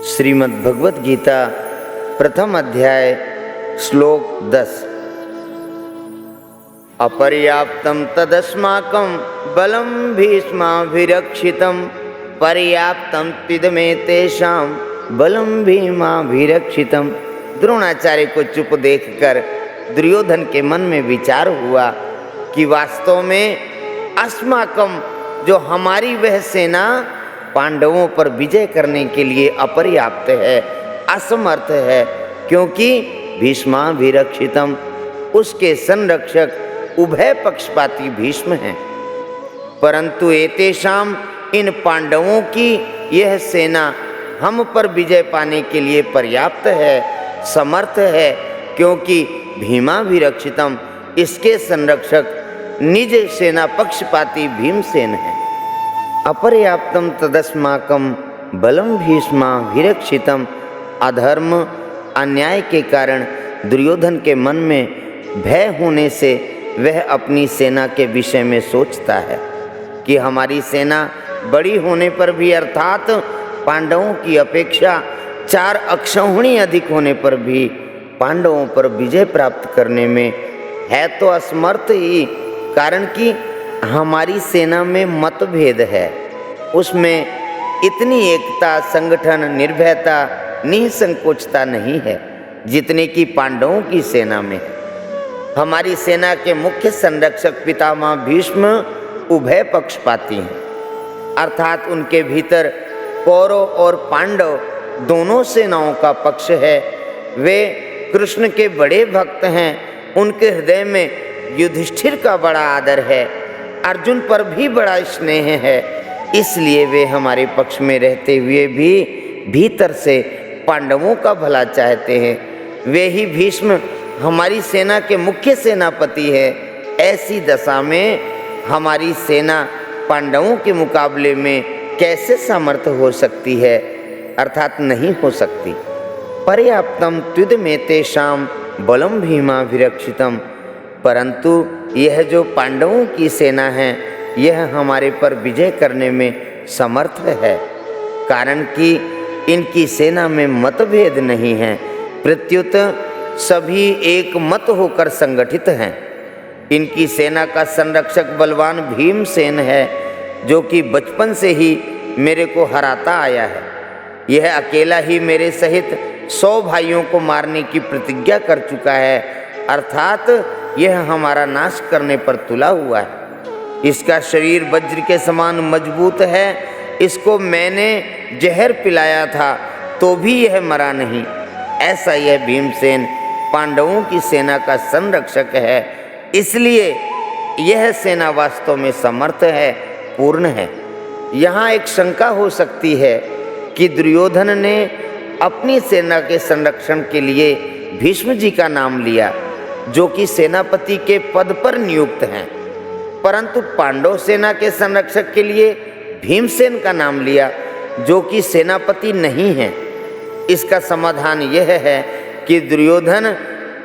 श्रीमद् भगवत गीता प्रथम अध्याय श्लोक 10। अपर्याप्तं तदस्माकं बलं भीष्माभिरक्षितं पर्याप्तं तिदमेतेषां बलं भीमाभिरक्षितं। द्रोणाचार्य को चुप देखकर दुर्योधन के मन में विचार हुआ कि वास्तव में अस्माकं जो हमारी वह सेना पांडवों पर विजय करने के लिए अपर्याप्त है, असमर्थ है, क्योंकि भीष्माभिरक्षितम उसके संरक्षक उभय पक्षपाती भीष्म हैं। परंतु एतेषाम इन पांडवों की यह सेना हम पर विजय पाने के लिए पर्याप्त है, समर्थ है, क्योंकि भीमाभिरक्षितम इसके संरक्षक निज सेना पक्षपाती भीमसेन है। अपर्याप्तम तदस्माकं बलम भीष्माभिरक्षितम। अधर्म अन्याय के कारण दुर्योधन के मन में भय होने से वह अपनी सेना के विषय में सोचता है कि हमारी सेना बड़ी होने पर भी, अर्थात पांडवों की अपेक्षा 4 अक्षौहिणी अधिक होने पर भी पांडवों पर विजय प्राप्त करने में है तो असमर्थ ही, कारण कि हमारी सेना में मतभेद है, उसमें इतनी एकता, संगठन, निर्भयता, निसंकोचता नहीं है जितने कि पांडवों की सेना में है। हमारी सेना के मुख्य संरक्षक पितामह भीष्म उभय पक्षपाती हैं, अर्थात उनके भीतर कौरव और पांडव दोनों सेनाओं का पक्ष है। वे कृष्ण के बड़े भक्त हैं, उनके हृदय में युधिष्ठिर का बड़ा आदर है, अर्जुन पर भी बड़ा स्नेह है, इसलिए वे हमारे पक्ष में रहते हुए भी भीतर से पांडवों का भला चाहते हैं। वे ही भीष्म हमारी सेना के मुख्य सेनापति है। ऐसी दशा में हमारी सेना पांडवों के मुकाबले में कैसे समर्थ हो सकती है, अर्थात नहीं हो सकती। पर्याप्तम त्विदमेतेषां बलम भीमाभिरक्षितम। परंतु यह जो पांडवों की सेना है, यह हमारे पर विजय करने में समर्थ है, कारण कि इनकी सेना में मतभेद नहीं है, प्रत्युत सभी एक मत होकर संगठित हैं। इनकी सेना का संरक्षक बलवान भीमसेन है, जो कि बचपन से ही मेरे को हराता आया है। यह अकेला ही मेरे सहित 100 भाइयों को मारने की प्रतिज्ञा कर चुका है, अर्थात यह हमारा नाश करने पर तुला हुआ है। इसका शरीर वज्र के समान मजबूत है, इसको मैंने जहर पिलाया था तो भी यह मरा नहीं। ऐसा यह भीमसेन पांडवों की सेना का संरक्षक है, इसलिए यह सेना वास्तव में समर्थ है, पूर्ण है। यहाँ एक शंका हो सकती है कि दुर्योधन ने अपनी सेना के संरक्षण के लिए भीष्म जी का नाम लिया, जो कि सेनापति के पद पर नियुक्त हैं, परंतु पांडव सेना के संरक्षक के लिए भीमसेन का नाम लिया, जो कि सेनापति नहीं है। इसका समाधान यह है कि दुर्योधन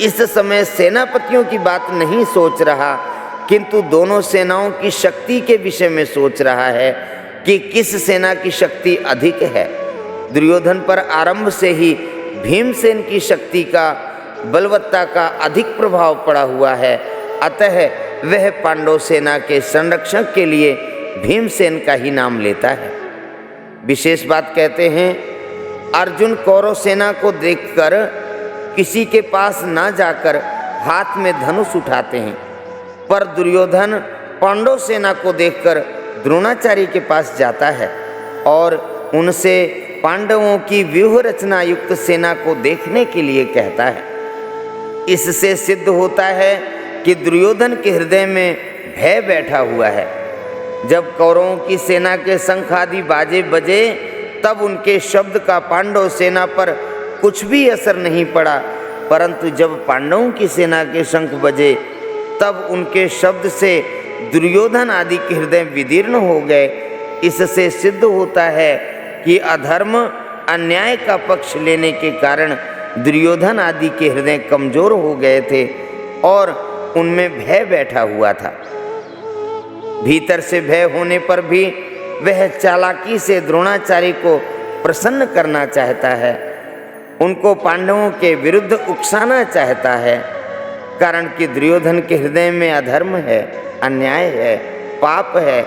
इस समय सेनापतियों की बात नहीं सोच रहा, किंतु दोनों सेनाओं की शक्ति के विषय में सोच रहा है कि किस सेना की शक्ति अधिक है। दुर्योधन पर आरंभ से ही भीमसेन की शक्ति का, बलवत्ता का अधिक प्रभाव पड़ा हुआ है, अतः वह पांडव सेना के संरक्षण के लिए भीमसेन का ही नाम लेता है। विशेष बात कहते हैं, अर्जुन कौरव सेना को देखकर किसी के पास न जाकर हाथ में धनुष उठाते हैं, पर दुर्योधन पांडव सेना को देखकर द्रोणाचार्य के पास जाता है और उनसे पांडवों की व्यूह रचना युक्त सेना को देखने के लिए कहता है। इससे सिद्ध होता है कि दुर्योधन के हृदय में भय बैठा हुआ है। जब कौरवों की सेना के शंख आदि बाजे बजे, तब उनके शब्द का पांडव सेना पर कुछ भी असर नहीं पड़ा, परंतु जब पांडवों की सेना के शंख बजे, तब उनके शब्द से दुर्योधन आदि के हृदय विदीर्ण हो गए। इससे सिद्ध होता है कि अधर्म अन्याय का पक्ष लेने के कारण दुर्योधन आदि के हृदय कमजोर हो गए थे और उनमें भय बैठा हुआ था। भीतर से भय होने पर भी वह चालाकी से द्रोणाचार्य को प्रसन्न करना चाहता है, उनको पांडवों के विरुद्ध उकसाना चाहता है। कारण कि दुर्योधन के हृदय में अधर्म है, अन्याय है, पाप है।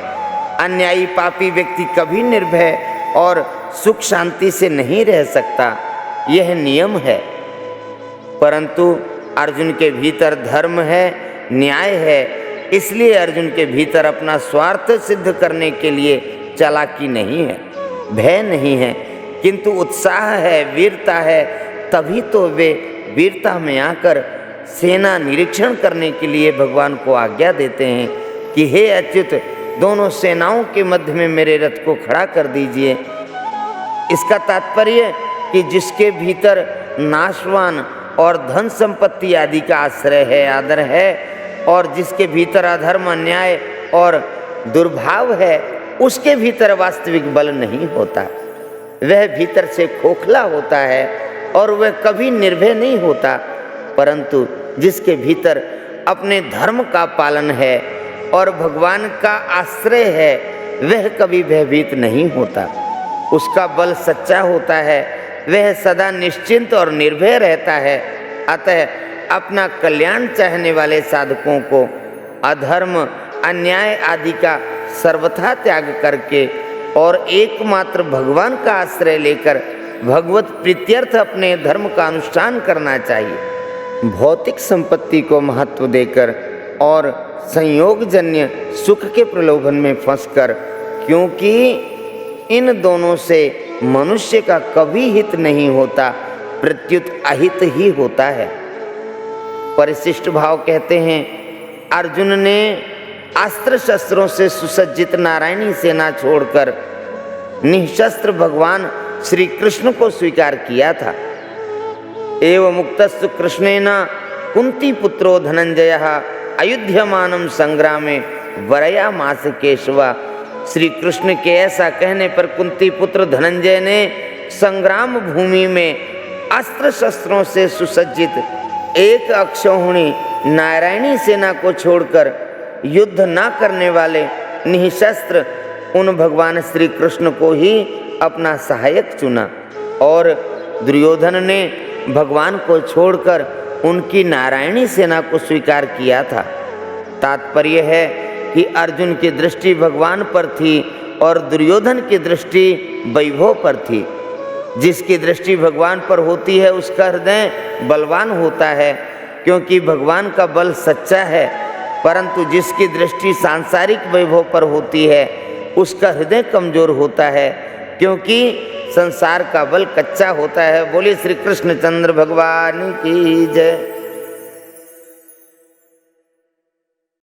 अन्यायी पापी व्यक्ति कभी निर्भय और सुख शांति से नहीं रह सकता, यह नियम है। परंतु अर्जुन के भीतर धर्म है, न्याय है, इसलिए अर्जुन के भीतर अपना स्वार्थ सिद्ध करने के लिए चालाकी नहीं है, भय नहीं है, किंतु उत्साह है, वीरता है। तभी तो वे वीरता में आकर सेना निरीक्षण करने के लिए भगवान को आज्ञा देते हैं कि हे अच्युत, दोनों सेनाओं के मध्य में मेरे रथ को खड़ा कर दीजिए। इसका तात्पर्य कि जिसके भीतर नाशवान और धन संपत्ति आदि का आश्रय है, आदर है, और जिसके भीतर अधर्म, अन्याय और दुर्भाव है, उसके भीतर वास्तविक बल नहीं होता। वह भीतर से खोखला होता है और वह कभी निर्भय नहीं होता। परंतु जिसके भीतर अपने धर्म का पालन है और भगवान का आश्रय है, वह कभी भयभीत नहीं होता। उसका बल सच्चा होता है, वह सदा निश्चिंत और निर्भय रहता है। अतः अपना कल्याण चाहने वाले साधकों को अधर्म, अन्याय आदि का सर्वथा त्याग करके और एकमात्र भगवान का आश्रय लेकर भगवत प्रीत्यर्थ अपने धर्म का अनुष्ठान करना चाहिए। भौतिक संपत्ति को महत्व देकर और संयोगजन्य सुख के प्रलोभन में फंसकर, क्योंकि इन दोनों से मनुष्य का कभी हित नहीं होता, प्रत्युत अहित ही होता है। परिशिष्ट भाव कहते हैं, अर्जुन ने अस्त्र शस्त्रों से सुसज्जित नारायणी सेना छोड़कर निःशस्त्र भगवान श्री कृष्ण को स्वीकार किया था। एवं मुक्तस्तु कृष्णेन कुंती पुत्रो धनंजयः अयुध्यमानं संग्रामे वरयामास केशवा। श्री कृष्ण के ऐसा कहने पर कुंती पुत्र धनंजय ने संग्राम भूमि में अस्त्र शस्त्रों से सुसज्जित एक अक्षौहिणी नारायणी सेना को छोड़कर युद्ध न करने वाले निःशस्त्र उन भगवान श्री कृष्ण को ही अपना सहायक चुना, और दुर्योधन ने भगवान को छोड़कर उनकी नारायणी सेना को स्वीकार किया था। तात्पर्य है कि अर्जुन की दृष्टि भगवान पर थी और दुर्योधन की दृष्टि वैभव पर थी। जिसकी दृष्टि भगवान पर होती है उसका हृदय बलवान होता है, क्योंकि भगवान का बल सच्चा है। परंतु जिसकी दृष्टि सांसारिक वैभव पर होती है उसका हृदय कमजोर होता है, क्योंकि संसार का बल कच्चा होता है। बोलिए श्री कृष्णचंद्र भगवान की जय।